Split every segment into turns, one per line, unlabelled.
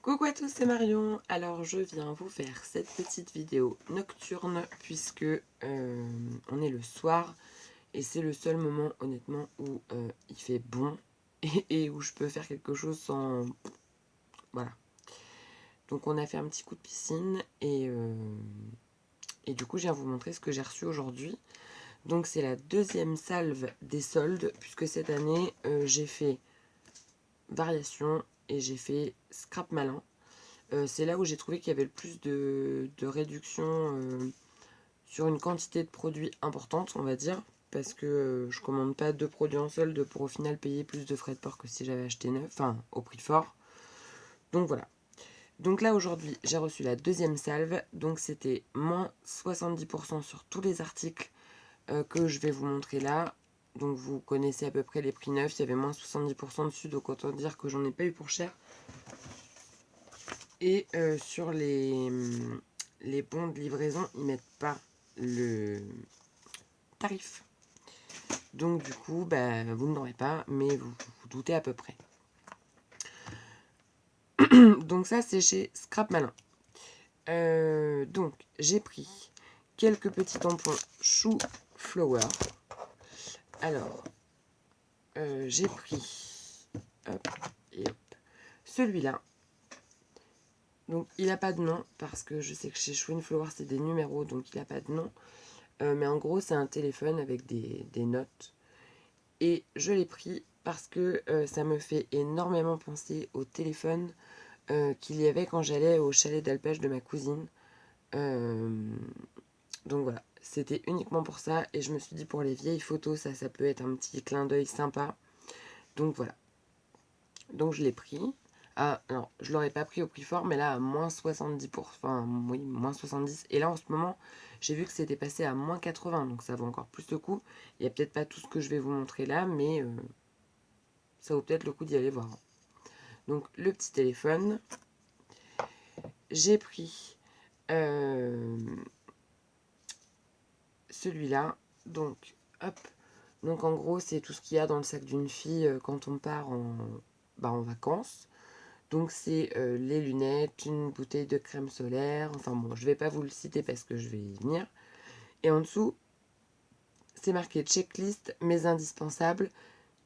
Coucou à tous, c'est Marion. Alors je viens vous faire cette petite vidéo nocturne puisque on est le soir et c'est le seul moment honnêtement où il fait bon et où je peux faire quelque chose sans... Voilà. Donc on a fait un petit coup de piscine et du coup je viens vous montrer ce que j'ai reçu aujourd'hui. Donc c'est la deuxième salve des soldes puisque cette année j'ai fait variation et j'ai fait scrap malin. C'est là où j'ai trouvé qu'il y avait le plus de réduction sur une quantité de produits importante, on va dire, parce que je commande pas 2 produits en solde pour au final payer plus de frais de port que si j'avais acheté neuf, enfin au prix fort. Donc voilà. Donc là aujourd'hui j'ai reçu la deuxième salve, donc c'était moins 70% sur tous les articles que je vais vous montrer là. Donc vous connaissez à peu près les prix neufs, il y avait moins 70% dessus, donc autant dire que j'en ai pas eu pour cher. Et sur les bons de livraison, ils mettent pas le tarif. Donc du coup, vous ne l'aurez pas, mais vous vous doutez à peu près. Donc ça, c'est chez Scrap Malin. Donc, j'ai pris quelques petits tampons Chou Flower. Alors, j'ai pris hop, et hop, celui-là. Donc, il n'a pas de nom, parce que je sais que chez Chou Flower, c'est des numéros, donc il n'a pas de nom. Mais en gros, c'est un téléphone avec des notes. Et je l'ai pris parce que ça me fait énormément penser au téléphone qu'il y avait quand j'allais au chalet d'alpage de ma cousine. Donc voilà, c'était uniquement pour ça. Et je me suis dit pour les vieilles photos, ça peut être un petit clin d'œil sympa. Donc voilà. Donc je l'ai pris. Ah non, je l'aurais pas pris au prix fort, mais là à moins 70%. Enfin, oui, moins 70. Et là en ce moment, j'ai vu que c'était passé à moins 80. Donc ça vaut encore plus le coup. Il n'y a peut-être pas tout ce que je vais vous montrer là, mais ça vaut peut-être le coup d'y aller voir. Donc le petit téléphone. J'ai pris celui-là. Donc, hop. Donc en gros, c'est tout ce qu'il y a dans le sac d'une fille quand on part en vacances. Donc c'est les lunettes, une bouteille de crème solaire. Enfin bon, je vais pas vous le citer parce que je vais y venir. Et en dessous, c'est marqué checklist, mes indispensables.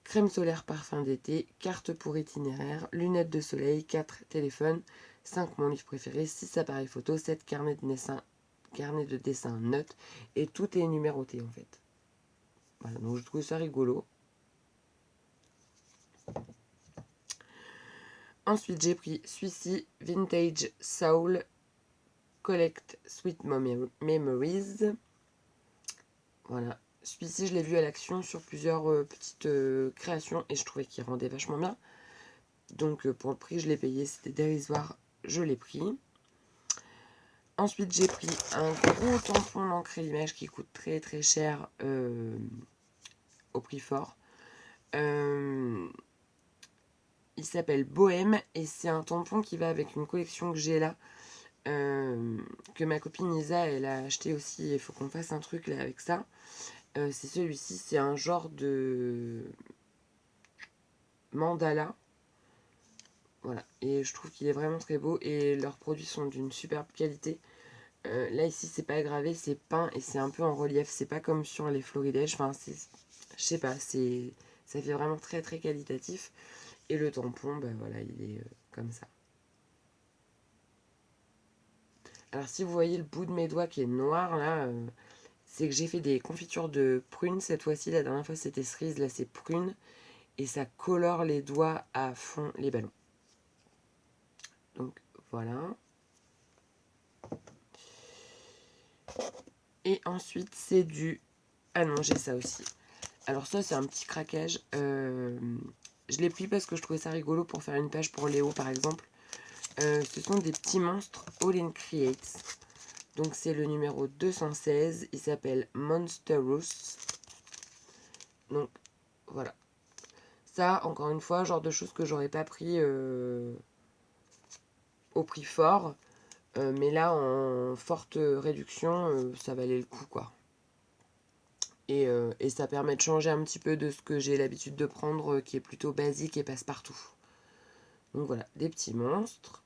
Crème solaire parfum d'été, carte pour itinéraire, lunettes de soleil, 4 téléphones, 5 mon livre préféré, 6 appareils photo, 7 carnet de dessin, notes, et tout est numéroté en fait. Voilà, donc je trouve ça rigolo. Ensuite j'ai pris celui-ci, Vintage Soul Collect Sweet Memories. Voilà, celui-ci je l'ai vu à l'action sur plusieurs petites créations et je trouvais qu'il rendait vachement bien. Donc pour le prix je l'ai payé, c'était dérisoire, je l'ai pris. Ensuite j'ai pris un gros tampon d'encre image qui coûte très très cher au prix fort. Il s'appelle Bohème et c'est un tampon qui va avec une collection que j'ai là. Que ma copine Isa elle a acheté aussi. Il faut qu'on fasse un truc là avec ça. C'est celui-ci, c'est un genre de mandala. Voilà, et je trouve qu'il est vraiment très beau et leurs produits sont d'une superbe qualité. Là ici c'est pas gravé, c'est peint et c'est un peu en relief, c'est pas comme sur les florilèges, enfin c'est, je sais pas, ça fait vraiment très très qualitatif. Et le tampon, voilà, il est comme ça. Alors si vous voyez le bout de mes doigts qui est noir là, c'est que j'ai fait des confitures de prunes cette fois-ci. La dernière fois c'était cerise, là c'est prune. Et ça colore les doigts à fond les ballons. Donc voilà. Et ensuite c'est du... Ah non, j'ai ça aussi. Alors ça c'est un petit craquage. Je l'ai pris parce que je trouvais ça rigolo pour faire une page pour Léo par exemple. Ce sont des petits monstres All in Creates. Donc c'est le numéro 216. Il s'appelle Monsterous. Donc voilà. Ça, encore une fois, genre de choses que j'aurais pas pris au prix fort. Mais là, en forte réduction, ça valait le coup, quoi. Et ça permet de changer un petit peu de ce que j'ai l'habitude de prendre, qui est plutôt basique et passe-partout. Donc voilà, des petits monstres.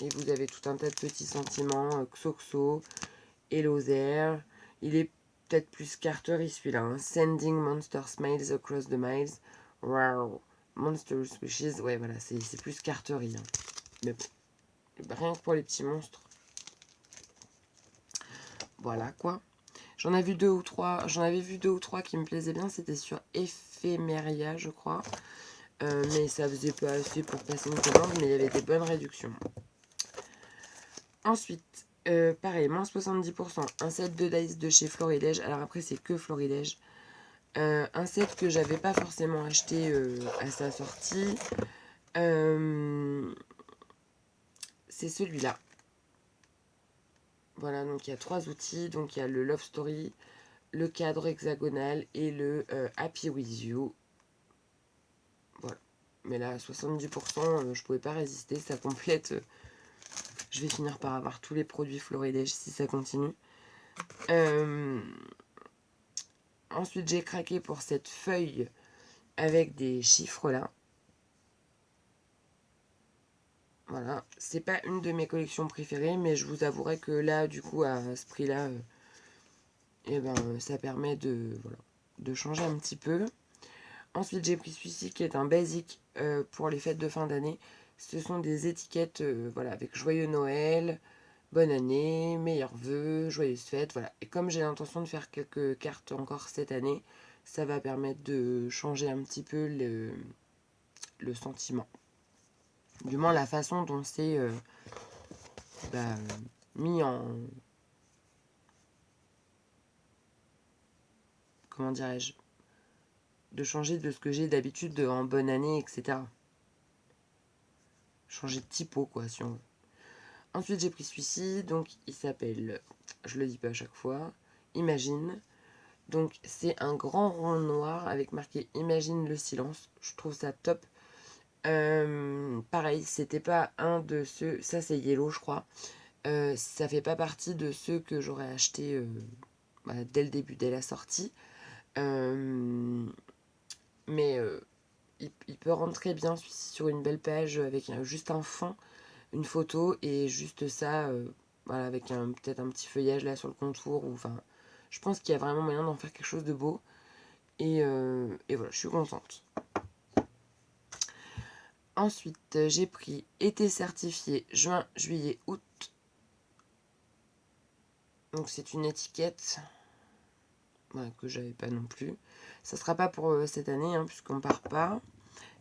Et vous avez tout un tas de petits sentiments, Xoxo, Hello There. Il est peut-être plus carterie celui-là. Hein. Sending Monster Smiles Across the Miles. Wow. Monster Wishes. Ouais, voilà, c'est plus carterie. Hein. Mais bon, rien que pour les petits monstres. Voilà, quoi. J'en avais vu deux ou trois qui me plaisaient bien. C'était sur Ephemeria, je crois. Mais ça faisait pas assez pour passer une commande, mais il y avait des bonnes réductions. Ensuite, pareil, moins 70%. Un set de dice de chez Florilège. Alors après, c'est que Florilège. Un set que j'avais pas forcément acheté à sa sortie. C'est celui-là. Voilà, donc il y a 3 outils. Donc il y a le Love Story, le cadre hexagonal et le Happy With You. Voilà. Mais là, 70%, je pouvais pas résister. Ça complète. Je vais finir par avoir tous les produits Florilège si ça continue. Ensuite, j'ai craqué pour cette feuille avec des chiffres là. Voilà, c'est pas une de mes collections préférées, mais je vous avouerai que là, du coup, à ce prix-là, ça permet de changer un petit peu. Ensuite, j'ai pris celui-ci qui est un basique pour les fêtes de fin d'année. Ce sont des étiquettes avec Joyeux Noël, Bonne année, meilleurs vœux, joyeuses fêtes, voilà. Et comme j'ai l'intention de faire quelques cartes encore cette année, ça va permettre de changer un petit peu le sentiment. Du moins la façon dont c'est mis en... Comment dirais-je? De changer de ce que j'ai d'habitude en bonne année, etc. Changer de typo, quoi, si on veut. Ensuite, j'ai pris celui-ci, donc il s'appelle, je le dis pas à chaque fois, Imagine. Donc c'est un grand rond noir avec marqué Imagine le silence. Je trouve ça top. Pareil, c'était pas un de ceux... Ça c'est Yellow je crois. Ça fait pas partie de ceux que j'aurais acheté dès le début, dès la sortie. Mais il peut rentrer bien sur une belle page avec juste un fond, une photo et juste ça, avec peut-être un petit feuillage là sur le contour. Enfin, je pense qu'il y a vraiment moyen d'en faire quelque chose de beau. Et voilà, je suis contente. Ensuite, j'ai pris été certifié juin, juillet, août. Donc c'est une étiquette que j'avais pas non plus. Ça sera pas pour cette année, hein, puisqu'on part pas.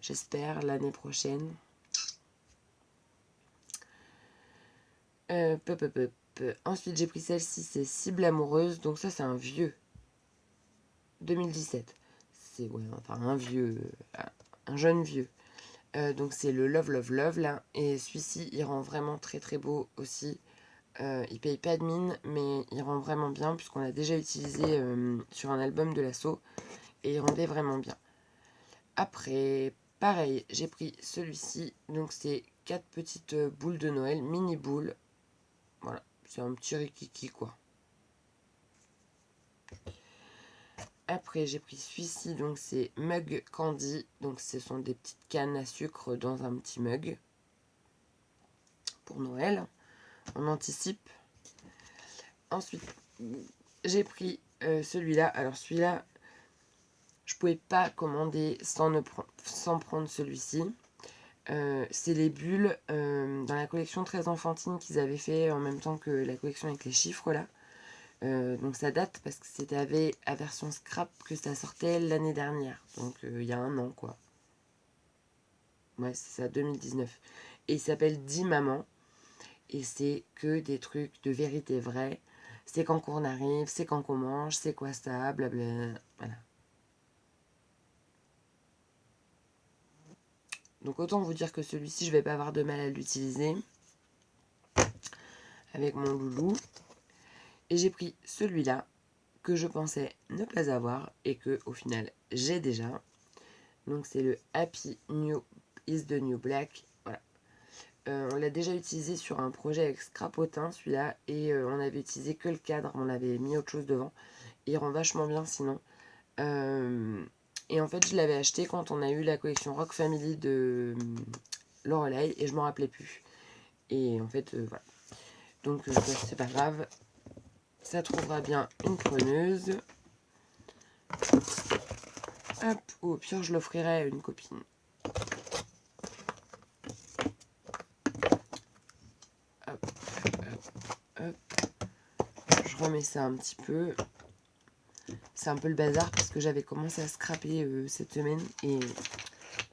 J'espère l'année prochaine. Ensuite, j'ai pris celle-ci, c'est Cible amoureuse. Donc ça, c'est un vieux. 2017. C'est un vieux, un jeune vieux. Donc c'est le Love Love Love là. Et celui-ci, il rend vraiment très très beau aussi. Il paye pas de mine, mais il rend vraiment bien, puisqu'on l'a déjà utilisé sur un album de l'assaut. Et il rendait vraiment bien. Après, pareil, j'ai pris celui-ci. Donc c'est 4 petites boules de Noël, mini boules. Voilà, c'est un petit rikiki quoi. Après, j'ai pris celui-ci, donc c'est Mug Candy. Donc ce sont des petites cannes à sucre dans un petit mug. Pour Noël. On anticipe. Ensuite, j'ai pris celui-là. Alors celui-là, je pouvais pas commander sans prendre celui-ci. C'est les bulles dans la collection très enfantine qu'ils avaient fait en même temps que la collection avec les chiffres là. Donc ça date parce que c'était à version scrap que ça sortait l'année dernière. Donc il y a un an quoi. Ouais, c'est ça, 2019. Et il s'appelle 10 Maman. Et c'est que des trucs de vérité vraie. C'est quand qu'on arrive, c'est quand qu'on mange, c'est quoi ça, blabla. Voilà. Donc autant vous dire que celui-ci, je vais pas avoir de mal à l'utiliser. Avec mon loulou. Et j'ai pris celui-là, que je pensais ne pas avoir, et que au final, j'ai déjà. Donc c'est le Happy New is the New Black. Voilà. On l'a déjà utilisé sur un projet avec Scrapotin, celui-là, et on avait utilisé que le cadre, on avait mis autre chose devant. Il rend vachement bien sinon. Et en fait, je l'avais acheté quand on a eu la collection Rock Family de Lorelai, et je m'en rappelais plus. Et en fait, voilà. Donc, bah, c'est pas grave. Ça trouvera bien une preneuse. Hop, ou au pire, je l'offrirai à une copine. Hop, hop, hop. Je remets ça un petit peu. C'est un peu le bazar parce que j'avais commencé à scraper cette semaine et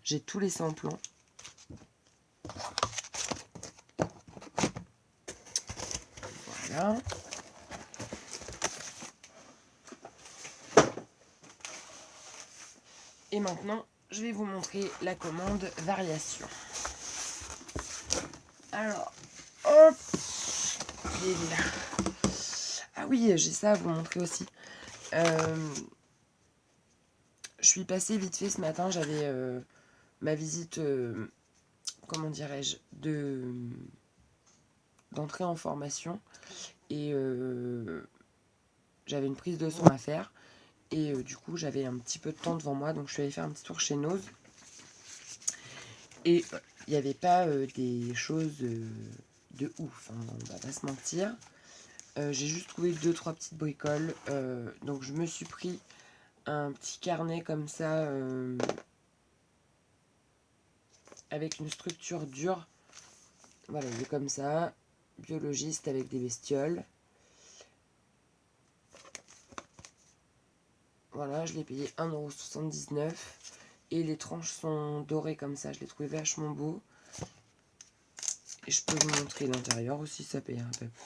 j'ai tout laissé en plan. Voilà. Et maintenant, je vais vous montrer la commande variation. Alors, hop, il est là. Ah oui, j'ai ça à vous montrer aussi. Je suis passée vite fait ce matin, j'avais ma visite, comment dirais-je, d'entrée en formation. Et j'avais une prise de son à faire. Et du coup, j'avais un petit peu de temps devant moi, donc je suis allée faire un petit tour chez Nose. Et il n'y avait pas des choses de ouf, hein, on va pas se mentir. J'ai juste trouvé 2-3 petites bricoles. Donc je me suis pris un petit carnet comme ça, avec une structure dure. Voilà, il est comme ça. Biologiste avec des bestioles. Voilà, je l'ai payé 1,79 €. Et les tranches sont dorées comme ça, je les trouvais vachement beaux. Et je peux vous montrer l'intérieur aussi, ça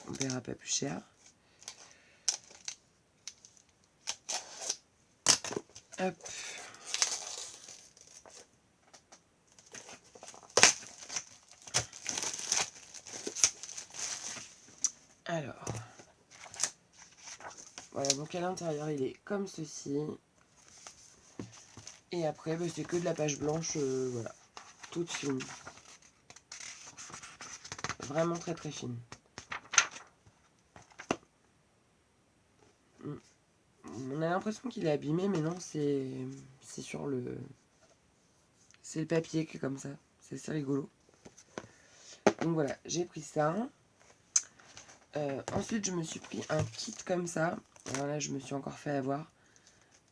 on paiera pas plus cher. Hop. Alors. Voilà, donc à l'intérieur, il est comme ceci. Et après, bah, c'est que de la page blanche, voilà, toute fine. Vraiment très très fine. On a l'impression qu'il est abîmé, mais non, c'est sur le... C'est le papier qui est comme ça. C'est assez rigolo. Donc voilà, j'ai pris ça. Ensuite, je me suis pris un kit comme ça. Alors là, je me suis encore fait avoir.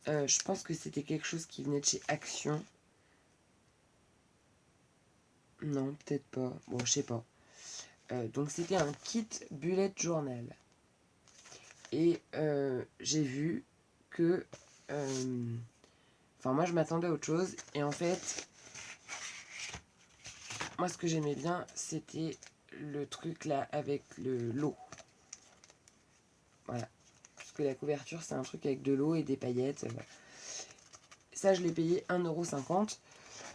Je pense que c'était quelque chose qui venait de chez Action. Non, peut-être pas. Bon, je sais pas. Donc c'était un kit bullet journal. Et j'ai vu que... Enfin, moi, je m'attendais à autre chose. Et en fait, moi, ce que j'aimais bien, c'était le truc là avec l'eau. Voilà. Parce que la couverture, c'est un truc avec de l'eau et des paillettes. Voilà. Ça, je l'ai payé 1,50 €.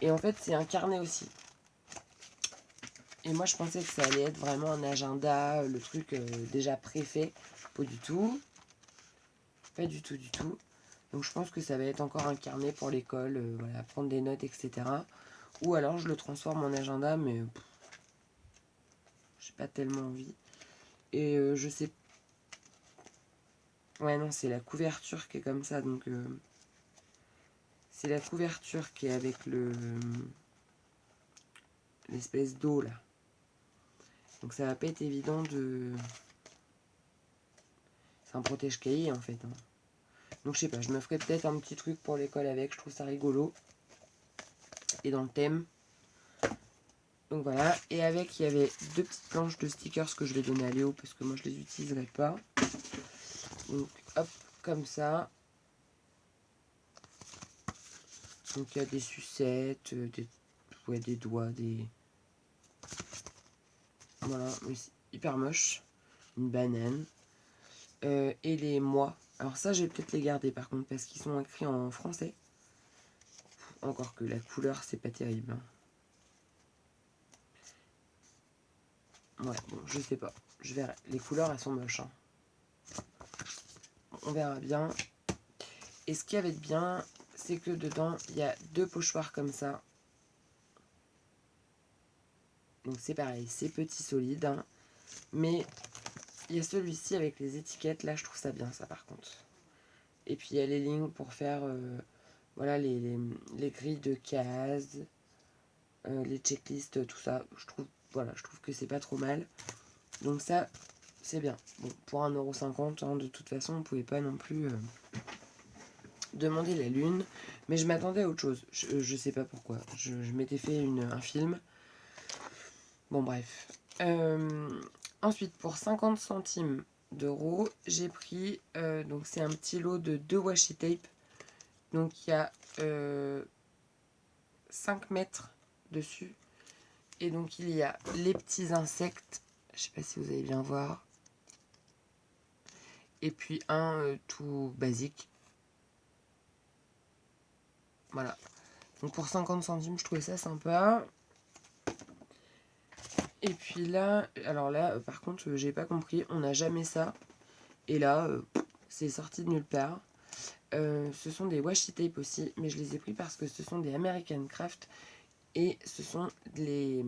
Et en fait, c'est un carnet aussi. Et moi, je pensais que ça allait être vraiment un agenda, le truc déjà préfet. Pas du tout. Pas du tout, du tout. Donc, je pense que ça va être encore un carnet pour l'école, voilà, prendre des notes, etc. Ou alors, je le transforme en agenda, mais j'ai pas tellement envie. Et je sais... Ouais, non, c'est la couverture qui est comme ça, donc... c'est la couverture qui est avec l'espèce d'eau, là. Donc, ça va pas être évident de... C'est un protège-cahier, en fait, hein. Donc je sais pas, je me ferai peut-être un petit truc pour l'école avec, je trouve ça rigolo. Et dans le thème. Donc voilà, et avec il y avait 2 petites planches de stickers que je vais donner à Léo parce que moi je les utiliserai pas. Donc hop, comme ça. Donc il y a des sucettes, des doigts, des... Voilà, mais c'est hyper moche. Une banane. Et les mois. Alors ça, je vais peut-être les garder par contre parce qu'ils sont écrits en français. Encore que la couleur, c'est pas terrible, hein. Ouais, bon, je sais pas. Je verrai. Les couleurs, elles sont moches, hein. On verra bien. Et ce qu'il y avait de bien, c'est que dedans, il y a 2 pochoirs comme ça. Donc c'est pareil, c'est petit, solide, hein. Mais il y a celui-ci avec les étiquettes. Là, je trouve ça bien, ça, par contre. Et puis, il y a les lignes pour faire voilà, les grilles de cases, les checklists, tout ça. Je trouve voilà, je trouve que c'est pas trop mal. Donc ça, c'est bien. Bon, pour 1,50 €, hein, de toute façon, on pouvait pas non plus demander la lune. Mais je m'attendais à autre chose. Je sais pas pourquoi. Je m'étais fait un film. Bon, bref. Ensuite, pour 50 centimes d'euros, j'ai pris... donc, c'est un petit lot de 2 washi tape. Donc, il y a 5 mètres dessus. Et donc, il y a les petits insectes. Je sais pas si vous allez bien voir. Et puis, un tout basique. Voilà. Donc, pour 50 centimes, je trouvais ça sympa. Et puis là, alors là, par contre, j'ai pas compris, on n'a jamais ça. Et là, c'est sorti de nulle part. Ce sont des washi tape aussi, mais je les ai pris parce que ce sont des American Craft. Et ce sont les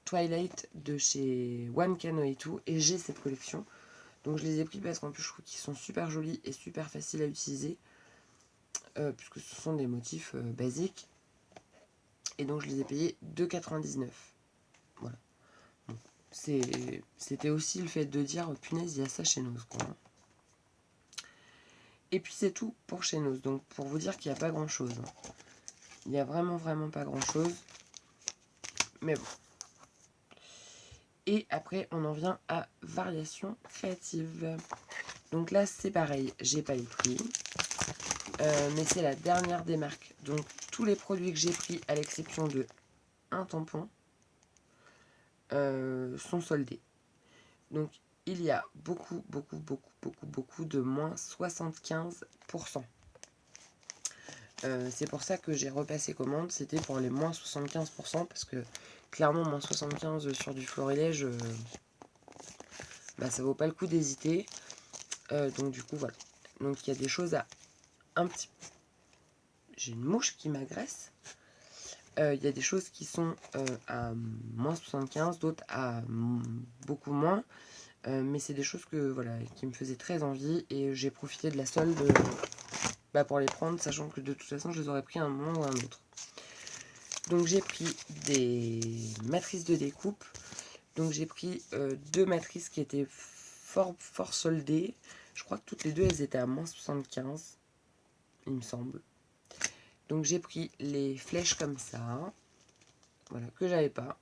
Twilight de chez One Cano et tout. Et j'ai cette collection. Donc je les ai pris parce qu'en plus je trouve qu'ils sont super jolis et super faciles à utiliser. Puisque ce sont des motifs basiques. Et donc je les ai payés 2,99 €. Voilà. C'était aussi le fait de dire punaise, il y a ça chez nous, quoi. Et puis c'est tout pour chez nous. Donc pour vous dire qu'il n'y a pas grand chose. Il n'y a vraiment pas grand chose. Mais bon. Et après on en vient à variation créative. Donc là c'est pareil, j'ai pas les prix. Mais c'est la dernière des marques. Donc tous les produits que j'ai pris, à l'exception de un tampon, sont soldés. Donc il y a beaucoup de moins 75%. C'est pour ça que j'ai repassé commande, c'était pour les moins 75%, parce que clairement moins 75 sur du florilège, ça vaut pas le coup d'hésiter. Donc du coup voilà. Donc il y a des choses à un petit... J'ai une mouche qui m'agresse. Il y a des choses qui sont à moins 75, d'autres à beaucoup moins. Mais c'est des choses qui me faisaient très envie et j'ai profité de la solde pour les prendre, sachant que de toute façon je les aurais pris à un moment ou à un autre. Donc j'ai pris des matrices de découpe. Donc j'ai pris 2 matrices qui étaient fort soldées. Je crois que toutes les deux elles étaient à moins 75, il me semble. Donc j'ai pris les flèches comme ça, voilà, que j'avais pas.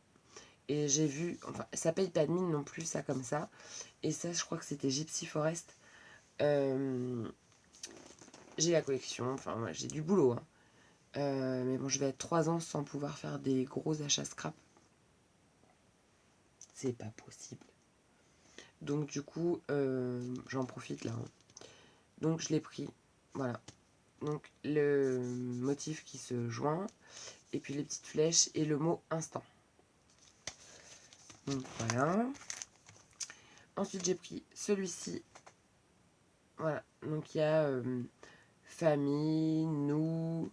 Et j'ai vu, enfin ça paye pas de mine non plus, ça comme ça. Et ça je crois que c'était Gypsy Forest. J'ai la collection, enfin ouais, j'ai du boulot. Hein. Mais bon, je vais être 3 ans sans pouvoir faire des gros achats scrap. C'est pas possible. Donc du coup, j'en profite là. Hein. Donc je l'ai pris. Voilà. Donc le motif qui se joint. Et puis les petites flèches et le mot instant. Donc voilà. Ensuite j'ai pris celui-ci. Voilà. Donc il y a famille, nous.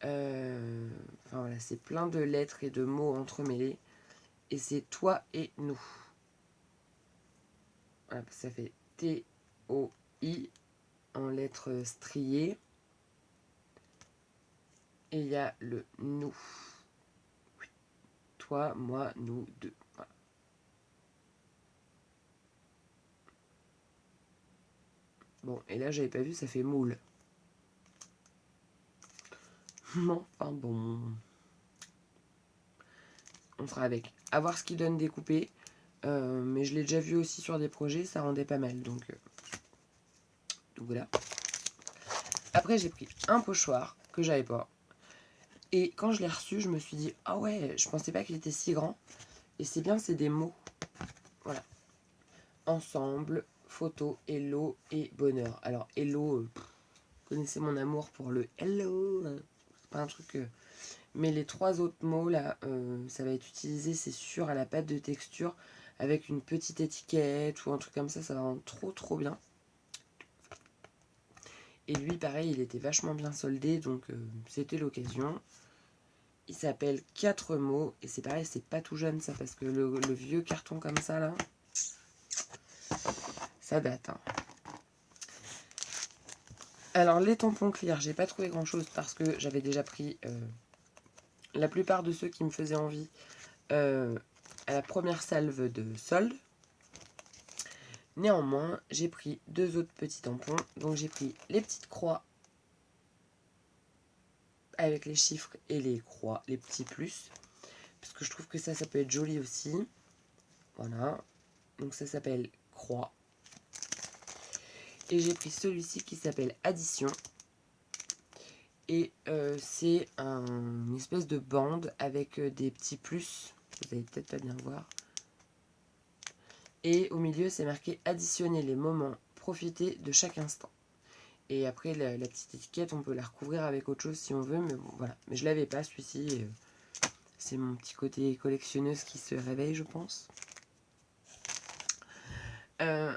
Enfin voilà, c'est plein de lettres et de mots entremêlés. Et c'est toi et nous. Voilà, ça fait T-O-I en lettres striées. Et il y a le nous. Oui. Toi, moi, nous, deux. Voilà. Bon, et là, j'avais pas vu, ça fait moule. Enfin bon. On fera avec. À voir ce qu'il donne découpé. Mais je l'ai déjà vu aussi sur des projets, ça rendait pas mal. Donc voilà. Après, j'ai pris un pochoir que j'avais pas. Et quand je l'ai reçu, je me suis dit, ah ouais, je pensais pas qu'il était si grand. Et c'est bien, c'est des mots. Voilà. Ensemble, photo, hello et bonheur. Alors, hello, vous connaissez mon amour pour le hello. C'est pas un truc... Mais les 3 autres mots, là, ça va être utilisé, c'est sûr, à la pâte de texture, avec une petite étiquette ou un truc comme ça va rendre trop bien. Et lui, pareil, il était vachement bien soldé, donc c'était l'occasion. Il s'appelle 4 mots, et c'est pareil, c'est pas tout jeune ça, parce que le vieux carton comme ça, là, ça date. Hein. Alors, les tampons clear, j'ai pas trouvé grand chose, parce que j'avais déjà pris la plupart de ceux qui me faisaient envie à à la première salve de solde. Néanmoins, j'ai pris 2 autres petits tampons. Donc j'ai pris les petites croix avec les chiffres et les croix, les petits plus. Parce que je trouve que ça peut être joli aussi. Voilà. Donc ça s'appelle croix. Et j'ai pris celui-ci qui s'appelle addition. Et c'est une espèce de bande avec des petits plus. Vous allez peut-être pas bien voir. Et au milieu, c'est marqué additionner les moments, profiter de chaque instant. Et après, la petite étiquette, on peut la recouvrir avec autre chose si on veut. Mais bon, voilà. Mais je l'avais pas celui-ci. C'est mon petit côté collectionneuse qui se réveille, je pense.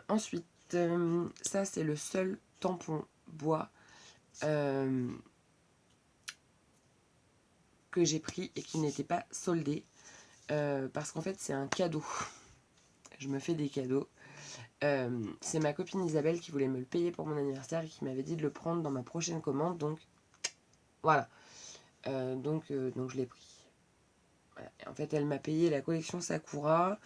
Ensuite, ça c'est le seul tampon bois que j'ai pris et qui n'était pas soldé. Parce qu'en fait, c'est un cadeau. Je me fais des cadeaux. C'est ma copine Isabelle qui voulait me le payer pour mon anniversaire et qui m'avait dit de le prendre dans ma prochaine commande. Donc, voilà. Donc je l'ai pris. Voilà. En fait, elle m'a payé la collection Sakura.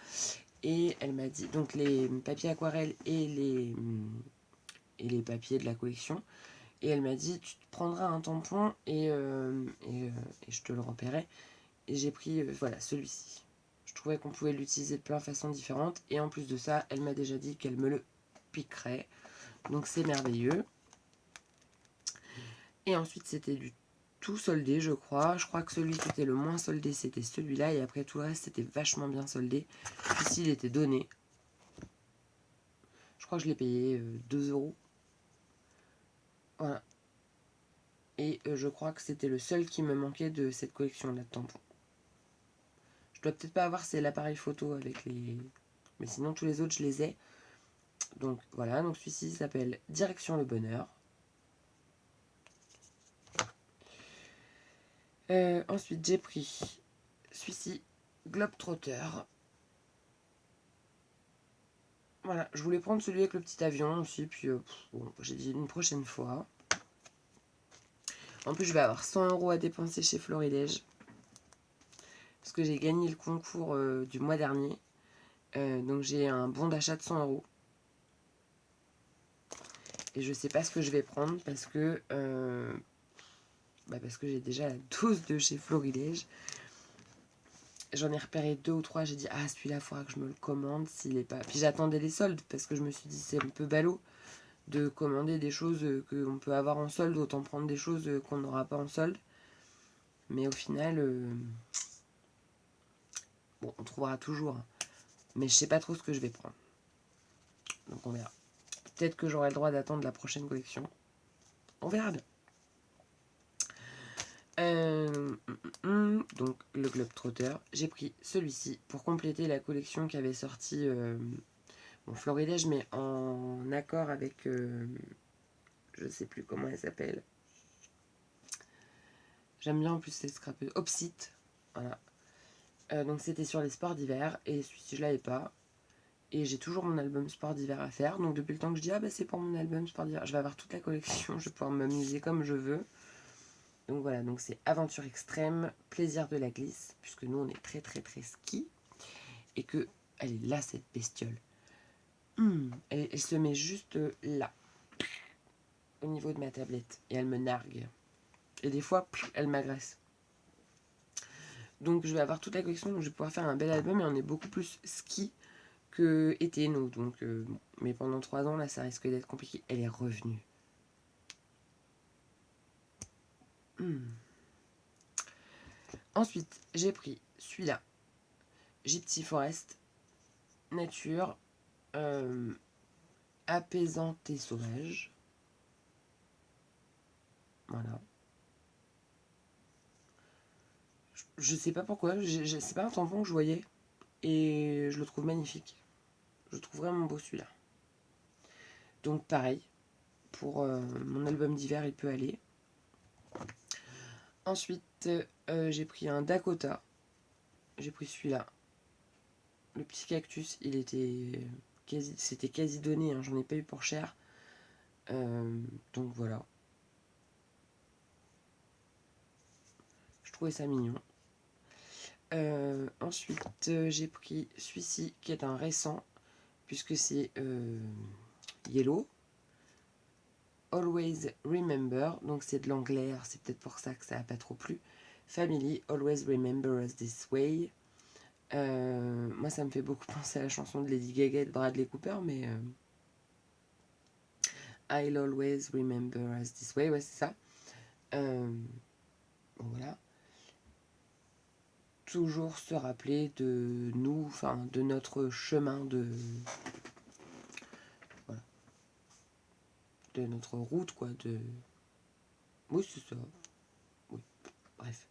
Et elle m'a dit, donc les papiers aquarelles et les papiers de la collection. Et elle m'a dit, tu te prendras un tampon et je te le repaierai. Et j'ai pris voilà, celui-ci. Je trouvais qu'on pouvait l'utiliser de plein de façons différentes. Et en plus de ça, elle m'a déjà dit qu'elle me le piquerait. Donc c'est merveilleux. Et ensuite, c'était du tout soldé, je crois. Je crois que celui qui était le moins soldé, c'était celui-là. Et après, tout le reste, c'était vachement bien soldé. Ici, il était donné. Je crois que je l'ai payé 2 €. Voilà. Et je crois que c'était le seul qui me manquait de cette collection-là de tampons. Je dois peut-être pas avoir, c'est l'appareil photo avec les... Mais sinon, tous les autres, je les ai. Donc voilà, donc celui-ci s'appelle Direction le bonheur. Ensuite, j'ai pris celui-ci, Globetrotter. Voilà, je voulais prendre celui avec le petit avion aussi, puis bon, j'ai dit une prochaine fois. En plus, je vais avoir 100 € à dépenser chez Florilège. Parce que j'ai gagné le concours du mois dernier. Donc j'ai un bon d'achat de 100 €. Et je sais pas ce que je vais prendre parce que j'ai déjà la dose de chez Florilège. J'en ai repéré 2 ou 3, j'ai dit ah celui-là il faudra que je me le commande s'il est pas. Puis j'attendais les soldes parce que je me suis dit c'est un peu ballot de commander des choses qu'on peut avoir en solde, autant prendre des choses qu'on n'aura pas en solde. Mais au final, bon on trouvera toujours. Hein. Mais je sais pas trop ce que je vais prendre. Donc on verra. Peut-être que j'aurai le droit d'attendre la prochaine collection. On verra bien. Donc le Globetrotter, j'ai pris celui-ci pour compléter la collection qui avait sorti Florilège, mais en accord avec je sais plus comment elle s'appelle. J'aime bien en plus cette scrapeuse Opsite. Voilà. Donc c'était sur les sports d'hiver et celui-ci je l'avais pas. Et j'ai toujours mon album sport d'hiver à faire. Donc depuis le temps que je dis c'est pour mon album sport d'hiver, je vais avoir toute la collection, je vais pouvoir m'amuser comme je veux. Donc voilà, donc c'est aventure extrême, plaisir de la glisse, puisque nous on est très très très ski. Et que elle est là cette bestiole. Elle se met juste là, au niveau de ma tablette. Et elle me nargue. Et des fois, elle m'agresse. Donc je vais avoir toute la collection, donc je vais pouvoir faire un bel album. Et on est beaucoup plus ski que été, nous. Donc, bon. Mais pendant 3 ans, là, ça risque d'être compliqué. Elle est revenue. Ensuite, j'ai pris celui-là. Gypsy Forest. Nature. Apaisante et sauvage. Voilà. Je sais pas pourquoi. C'est pas un tampon que je voyais. Et je le trouve magnifique. Je le trouve vraiment beau celui-là. Donc pareil. Pour mon album d'hiver, il peut aller. Ensuite, j'ai pris un Dakota. J'ai pris celui-là. Le petit cactus, il était c'était quasi donné, hein, j'en ai pas eu pour cher. Donc voilà. Je trouvais ça mignon. Ensuite, j'ai pris celui-ci qui est un récent, puisque c'est Yellow. Always Remember, donc c'est de l'anglais, c'est peut-être pour ça que ça n'a pas trop plu. Family, Always Remember Us This Way. Moi, ça me fait beaucoup penser à la chanson de Lady Gaga et de Bradley Cooper, mais I'll Always Remember Us This Way, ouais, c'est ça. Bon, voilà. Toujours se rappeler de nous, enfin, de notre chemin de... Voilà. De notre route, quoi, de... Oui, c'est ça. Oui, bref.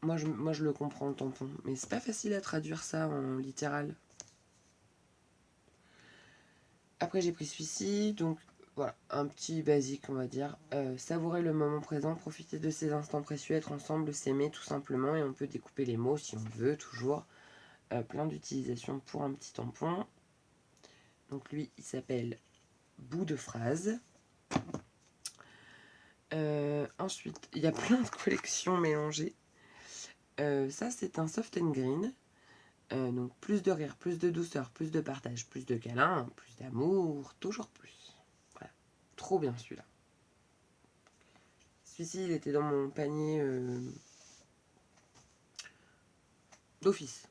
Moi, je le comprends, le tampon. Mais c'est pas facile à traduire ça en littéral. Après, j'ai pris celui-ci. Donc, voilà, un petit basique, on va dire. Savourer le moment présent, profiter de ces instants précieux, être ensemble, s'aimer tout simplement. Et on peut découper les mots si on veut, toujours. Plein d'utilisations pour un petit tampon. Donc, lui, il s'appelle Bout de phrase. Ensuite, il y a plein de collections mélangées. Ça, c'est un soft and green. Donc plus de rire, plus de douceur, plus de partage, plus de câlins, plus d'amour, toujours plus. Voilà. Trop bien celui-là. Celui-ci, il était dans mon panier d'office.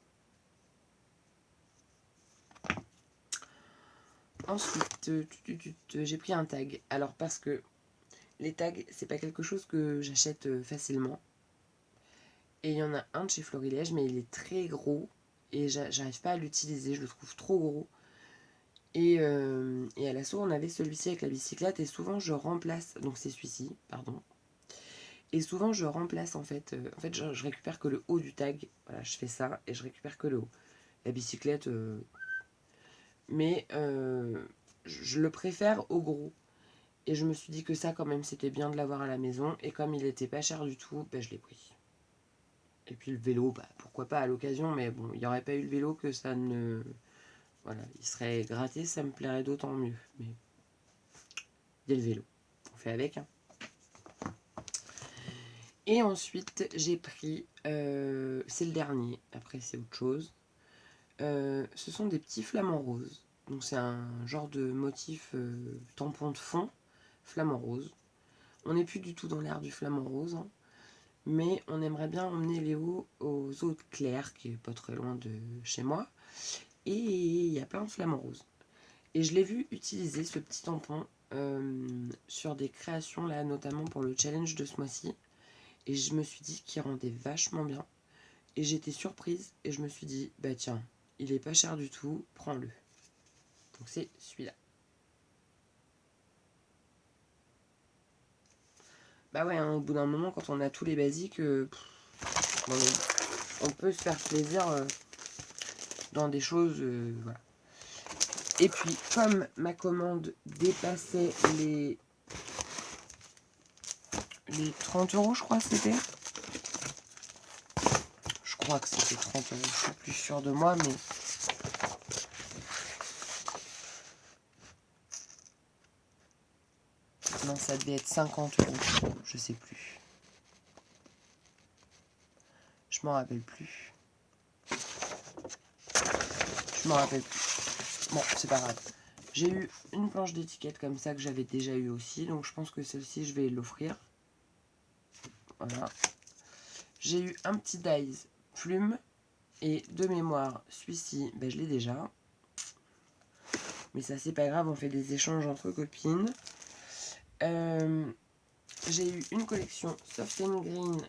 Ensuite, j'ai pris un tag. Alors parce que les tags, c'est pas quelque chose que j'achète facilement. Et il y en a un de chez Florilège, mais il est très gros. Et j'arrive pas à l'utiliser, je le trouve trop gros. Et à l'assaut, on avait celui-ci avec la bicyclette. Et souvent, je remplace... Donc c'est celui-ci, pardon. Et souvent, je remplace en fait... je récupère que le haut du tag. Voilà, je fais ça et je récupère que le haut. La bicyclette... Mais je le préfère au gros. Et je me suis dit que ça, quand même, c'était bien de l'avoir à la maison. Et comme il était pas cher du tout, je l'ai pris. Et puis le vélo, pourquoi pas à l'occasion. Mais bon, il n'y aurait pas eu le vélo que ça ne... Voilà, il serait gratté, ça me plairait d'autant mieux. Mais il y a le vélo. On fait avec, hein. Et ensuite, j'ai pris... c'est le dernier. Après, c'est autre chose. Ce sont des petits flamants roses. Donc c'est un genre de motif tampon de fond, flamant rose. On n'est plus du tout dans l'ère du flamant rose, hein, mais on aimerait bien emmener Léo aux eaux de Claire, qui est pas très loin de chez moi. Et il y a plein de flamants roses. Et je l'ai vu utiliser ce petit tampon sur des créations, là, notamment pour le challenge de ce mois-ci. Et je me suis dit qu'il rendait vachement bien. Et j'étais surprise et je me suis dit, tiens, il est pas cher du tout, prends-le. Donc c'est celui-là. Ouais, hein, au bout d'un moment, quand on a tous les basiques, on peut se faire plaisir dans des choses, voilà. Et puis, comme ma commande dépassait les 30 €, je crois que c'était. Je crois que c'était 30 €, je suis plus sûre de moi, mais... Non, ça devait être 50 €, je sais plus. Je m'en rappelle plus. Bon, c'est pas grave. J'ai eu une planche d'étiquette comme ça que j'avais déjà eu aussi, donc je pense que celle-ci, je vais l'offrir. Voilà. J'ai eu un petit dies plume, et de mémoire, celui-ci, je l'ai déjà. Mais ça, c'est pas grave, on fait des échanges entre copines. J'ai eu une collection Soft and Green.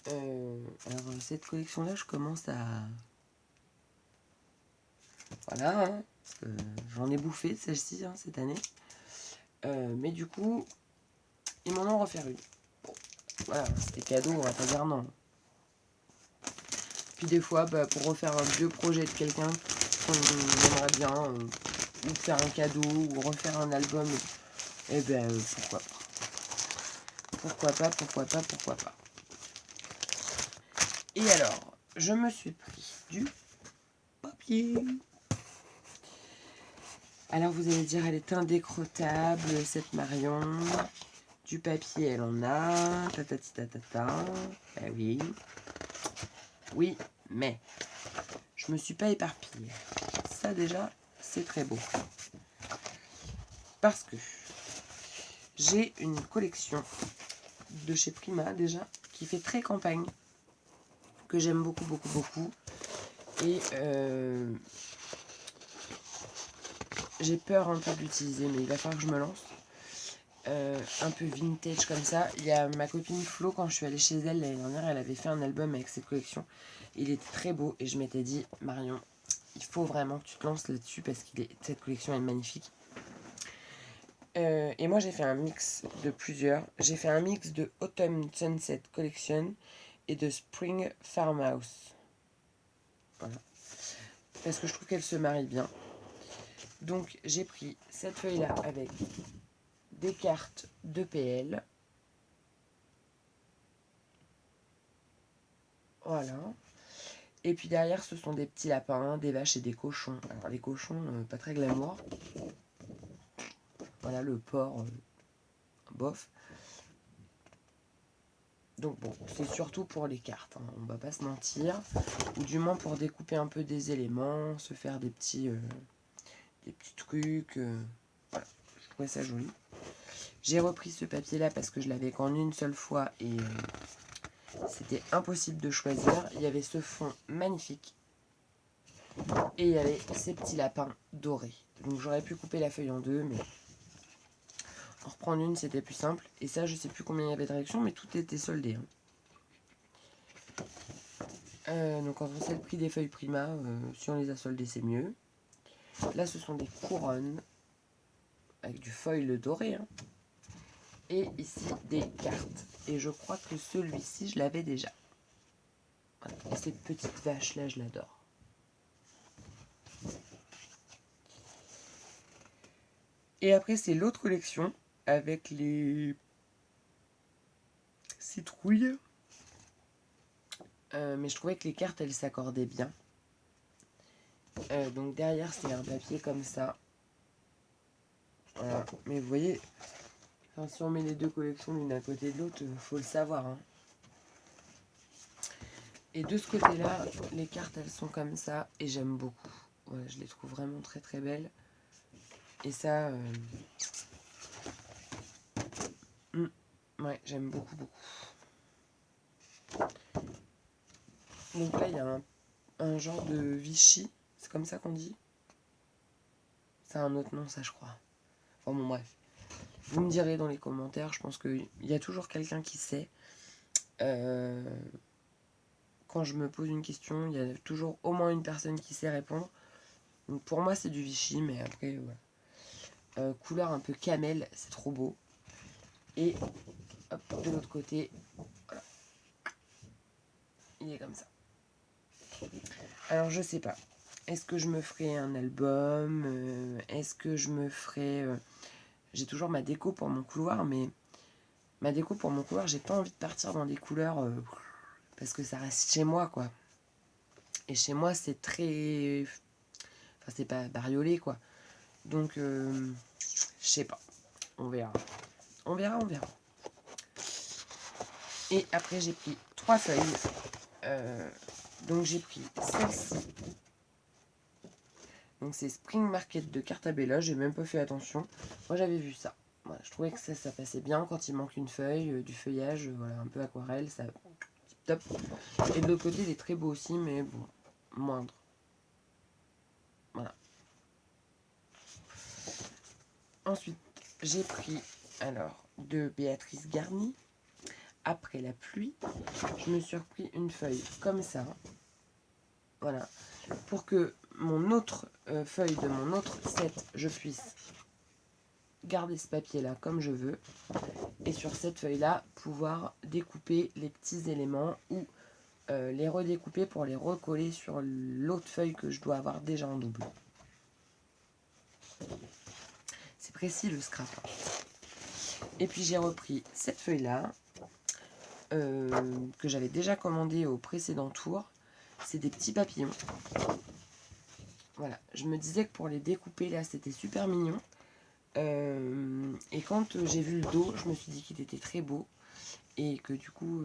Alors, cette collection-là, je commence à... Voilà, hein, j'en ai bouffé celle-ci cette année. Mais du coup, ils m'en ont refait une. Bon, voilà, c'était cadeau, on va pas dire non. Puis des fois, pour refaire un vieux projet de quelqu'un qu'on aimerait bien, ou faire un cadeau, ou refaire un album, pourquoi pas. Pourquoi pas. Et alors, je me suis pris du papier. Alors vous allez dire, elle est indécrottable, cette Marion. Du papier, elle en a. Tatati tatata. Oui. Oui, mais je me suis pas éparpillée. Ça déjà, c'est très beau. Parce que j'ai une collection de chez Prima déjà qui fait très campagne, que j'aime beaucoup, beaucoup, beaucoup. Et j'ai peur un peu d'utiliser, mais il va falloir que je me lance. Un peu vintage comme ça. Il y a ma copine Flo, quand je suis allée chez elle l'année dernière, elle avait fait un album avec cette collection. Il était très beau et je m'étais dit, Marion, il faut vraiment que tu te lances là-dessus parce que cette collection est magnifique. Et moi j'ai fait un mix de plusieurs. J'ai fait un mix de Autumn Sunset Collection et de Spring Farmhouse. Voilà. Parce que je trouve qu'elle se marie bien. Donc j'ai pris cette feuille-là avec des cartes de PL. Voilà. Et puis derrière, ce sont des petits lapins, des vaches et des cochons. Alors les cochons, pas très glamour. Voilà, le porc, bof. Donc bon, c'est surtout pour les cartes, hein, on va pas se mentir. Ou du moins pour découper un peu des éléments, se faire des petits trucs. Voilà, je trouvais ça joli. J'ai repris ce papier-là parce que je l'avais qu'en une seule fois et c'était impossible de choisir. Il y avait ce fond magnifique. Et il y avait ces petits lapins dorés. Donc j'aurais pu couper la feuille en deux, mais en reprendre une, c'était plus simple. Et ça, je sais plus combien il y avait de réactions, mais tout était soldé. Hein. Donc quand on sait le prix des feuilles Prima, si on les a soldées, c'est mieux. Là, ce sont des couronnes avec du foil doré. Hein. Et ici, des cartes. Et je crois que celui-ci, je l'avais déjà. Voilà. Et cette petite vache-là, je l'adore. Et après, c'est l'autre collection avec les citrouilles. Mais je trouvais que les cartes, elles s'accordaient bien. Donc derrière, c'est un papier comme ça. Voilà. Mais vous voyez, enfin, si on met les deux collections l'une à côté de l'autre, faut le savoir. Hein. Et de ce côté-là, les cartes, elles sont comme ça. Et j'aime beaucoup. Voilà, je les trouve vraiment très très belles. Et ça, ouais, j'aime beaucoup beaucoup. Donc là, il y a un genre de Vichy. C'est comme ça qu'on dit. C'est un autre nom, ça, je crois. Enfin bon, bref. Vous me direz dans les commentaires. Je pense qu'il y a toujours quelqu'un qui sait. Quand je me pose une question, il y a toujours au moins une personne qui sait répondre. Donc pour moi, c'est du Vichy, mais après, voilà. Couleur un peu camel, c'est trop beau. Et hop, de l'autre côté, voilà. Il est comme ça. Alors, je sais pas. Est-ce que je me ferai un album Est-ce que je me ferai... J'ai toujours ma déco pour mon couloir, mais ma déco pour mon couloir, j'ai pas envie de partir dans des couleurs parce que ça reste chez moi, quoi. Et chez moi, c'est très... Enfin, c'est pas bariolé, quoi. Donc, je sais pas. On verra. On verra, on verra. Et après, j'ai pris 3 feuilles. Donc, j'ai pris celle-ci. Donc, c'est Spring Market de Cartabella. J'ai même pas fait attention. Moi, j'avais vu ça. Voilà, je trouvais que ça passait bien quand il manque une feuille, du feuillage, voilà, un peu aquarelle. Ça, top. Et de l'autre côté, il est très beau aussi, mais bon, moindre. Voilà. Ensuite, j'ai pris, alors, de Béatrice Garny. Après la pluie, je me suis repris une feuille comme ça. Voilà. Pour que mon autre feuille de mon autre set, je puisse garder ce papier-là comme je veux. Et sur cette feuille-là, pouvoir découper les petits éléments ou les redécouper pour les recoller sur l'autre feuille que je dois avoir déjà en double. C'est précis le scrap. Et puis j'ai repris cette feuille-là. Que j'avais déjà commandé au précédent tour. C'est des petits papillons. Voilà, je me disais que pour les découper là, c'était super mignon. Et quand j'ai vu le dos, je me suis dit qu'il était très beau. Et que du coup,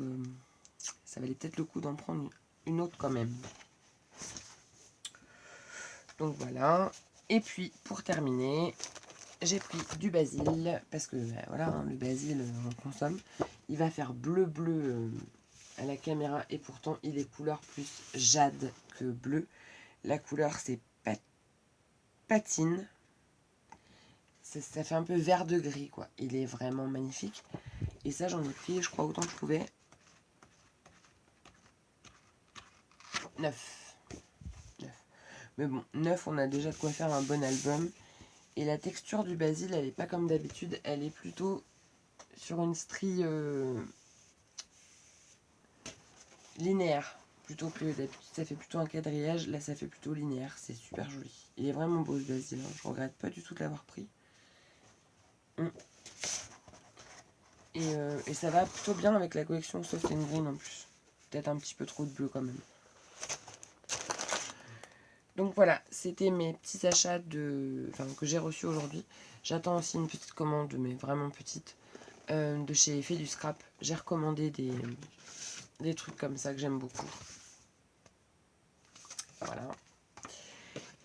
ça valait peut-être le coup d'en prendre une autre quand même. Donc voilà. Et puis pour terminer, j'ai pris du basil parce que voilà, hein, le basil on consomme. Il va faire bleu à la caméra et pourtant il est couleur plus jade que bleu. La couleur c'est patine. Ça fait un peu vert de gris quoi. Il est vraiment magnifique. Et ça j'en ai pris je crois autant que je pouvais. 9. Mais bon, 9 on a déjà de quoi faire un bon album. Et la texture du basil elle est pas comme d'habitude. Elle est plutôt sur une strie linéaire. Plutôt que d'habitude ça fait plutôt un quadrillage. Là ça fait plutôt linéaire. C'est super joli. Il est vraiment beau ce basil. Hein. Je regrette pas du tout de l'avoir pris. Et ça va plutôt bien avec la collection Soft and Green en plus. Peut-être un petit peu trop de bleu quand même. Donc voilà, c'était mes petits achats que j'ai reçus aujourd'hui. J'attends aussi une petite commande, mais vraiment petite, de chez Fait du Scrap. J'ai recommandé des trucs comme ça que j'aime beaucoup. Voilà.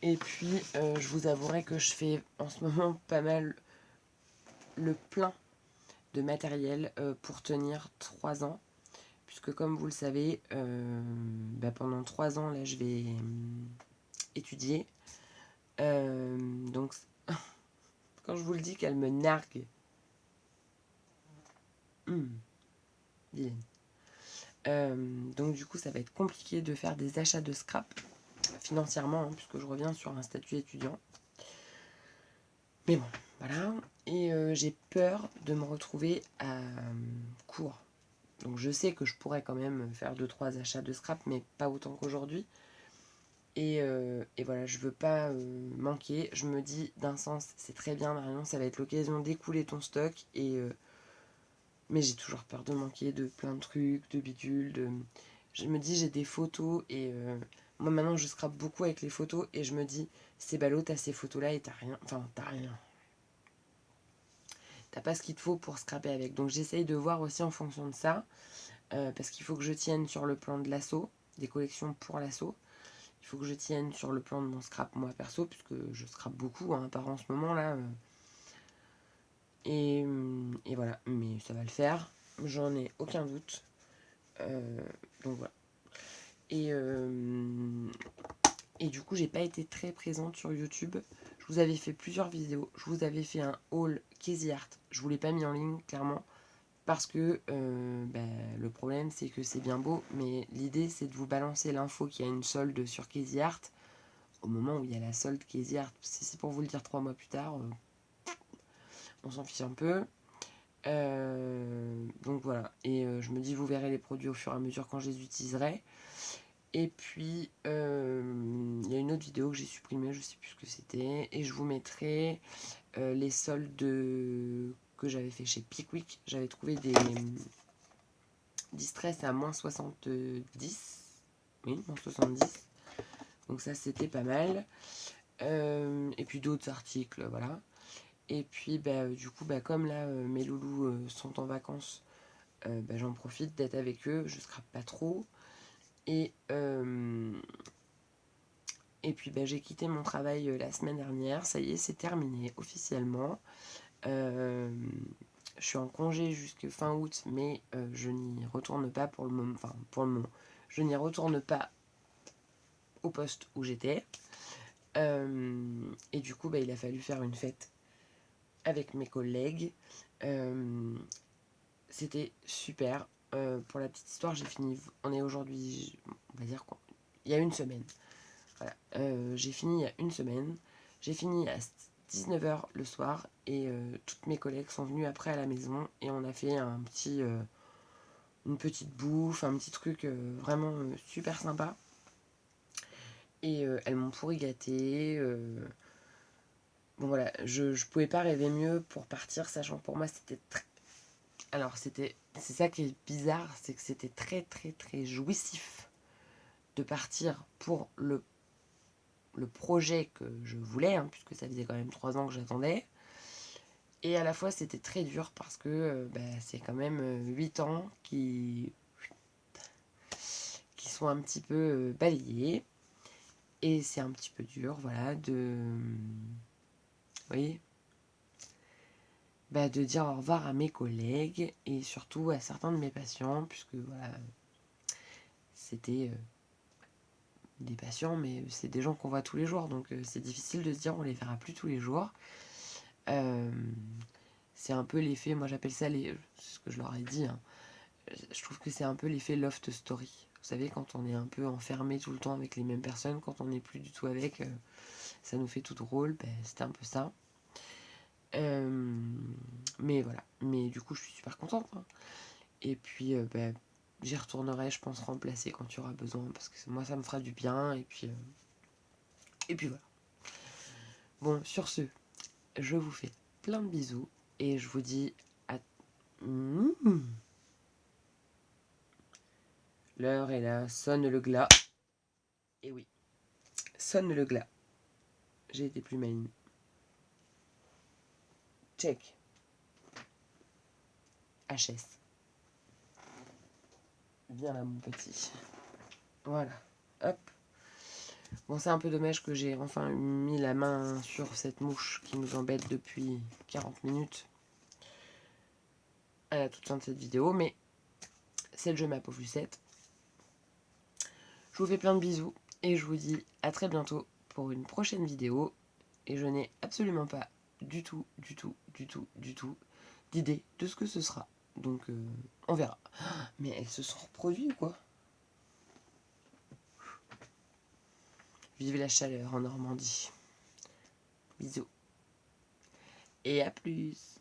Et puis, je vous avouerai que je fais en ce moment pas mal le plein de matériel pour tenir 3 ans. Puisque comme vous le savez, pendant 3 ans, là, je vais étudier. Donc, quand je vous le dis qu'elle me nargue, donc du coup, ça va être compliqué de faire des achats de scrap financièrement, hein, puisque je reviens sur un statut étudiant. Mais bon, voilà. Et j'ai peur de me retrouver à court. Donc je sais que je pourrais quand même faire 2-3 achats de scrap, mais pas autant qu'aujourd'hui. Et voilà, je veux pas manquer. Je me dis, d'un sens, c'est très bien Marion, ça va être l'occasion d'écouler ton stock. Mais j'ai toujours peur de manquer de plein de trucs, de bidules. Je me dis, j'ai des photos et moi maintenant je scrape beaucoup avec les photos. Et je me dis, c'est ballot, t'as ces photos-là et t'as rien. Enfin, t'as rien. T'as pas ce qu'il te faut pour scraper avec. Donc j'essaye de voir aussi en fonction de ça. Parce qu'il faut que je tienne sur le plan de l'assaut, des collections pour l'assaut. Il faut que je tienne sur le plan de mon scrap moi perso, puisque je scrape beaucoup hein, par en ce moment là. Et voilà, mais ça va le faire, j'en ai aucun doute. Donc voilà. Et du coup, j'ai pas été très présente sur YouTube. Je vous avais fait plusieurs vidéos. Je vous avais fait un haul Casey Art. Je vous l'ai pas mis en ligne, clairement. Parce que le problème, c'est que c'est bien beau. Mais l'idée, c'est de vous balancer l'info qu'il y a une solde sur Casey Art au moment où il y a la solde Casey Art. Si c'est pour vous le dire 3 mois plus tard, on s'en fiche un peu. Donc voilà. Et je me dis, vous verrez les produits au fur et à mesure quand je les utiliserai. Et puis, il y a une autre vidéo que j'ai supprimée, je sais plus ce que c'était. Et je vous mettrai les soldes que j'avais fait chez Pickwick. J'avais trouvé des Distress à moins 70. Oui, moins 70. Donc ça, c'était pas mal. Et puis d'autres articles, voilà. Et puis, du coup, comme là, mes loulous sont en vacances, j'en profite d'être avec eux. Je scrape pas trop. Et puis j'ai quitté mon travail la semaine dernière. Ça y est, c'est terminé officiellement. Je suis en congé jusqu'à fin août, mais je n'y retourne pas pour le moment. Enfin, pour le moment. Je n'y retourne pas au poste où j'étais. Et du coup, il a fallu faire une fête avec mes collègues. C'était super. Pour la petite histoire, j'ai fini. On est aujourd'hui, on va dire quoi. Il y a une semaine. Voilà. J'ai fini il y a une semaine. J'ai fini à 19h le soir et toutes mes collègues sont venues après à la maison et on a fait une petite bouffe, un petit truc vraiment super sympa. Et elles m'ont pourri gâté. Bon voilà, je pouvais pas rêver mieux pour partir, sachant que pour moi c'était très... Alors c'est ça qui est bizarre, c'est que c'était très très très jouissif de partir pour le projet que je voulais, hein, puisque ça faisait quand même 3 ans que j'attendais. Et à la fois, c'était très dur parce que c'est quand même 8 ans qui sont un petit peu balayées. Et c'est un petit peu dur, voilà, oui, de dire au revoir à mes collègues et surtout à certains de mes patients, puisque voilà, c'était des patients, mais c'est des gens qu'on voit tous les jours, donc c'est difficile de se dire on les verra plus tous les jours. C'est un peu l'effet, moi j'appelle ça c'est ce que je leur ai dit, hein, je trouve que c'est un peu l'effet loft story. Vous savez, quand on est un peu enfermé tout le temps avec les mêmes personnes, quand on n'est plus du tout avec, ça nous fait tout drôle, c'était un peu ça. Mais voilà, mais du coup je suis super contente, hein. Et puis j'y retournerai, je pense, remplacer quand il y aura besoin, parce que moi ça me fera du bien, et puis voilà. Bon, sur ce, je vous fais plein de bisous, et je vous dis à... L'heure est là, sonne le glas. Et oui, sonne le glas. J'ai été plus maligne. Check. HS. Viens là, mon petit. Voilà. Hop. Bon, c'est un peu dommage que j'ai enfin mis la main sur cette mouche qui nous embête depuis 40 minutes à la toute fin de cette vidéo, mais c'est le jeu, ma pauvre Lucette. Je vous fais plein de bisous et je vous dis à très bientôt pour une prochaine vidéo. Et je n'ai absolument pas du tout d'idée de ce que ce sera. Donc on verra. Mais elles se sont reproduites ou quoi? Vive la chaleur en Normandie. Bisous. Et à plus.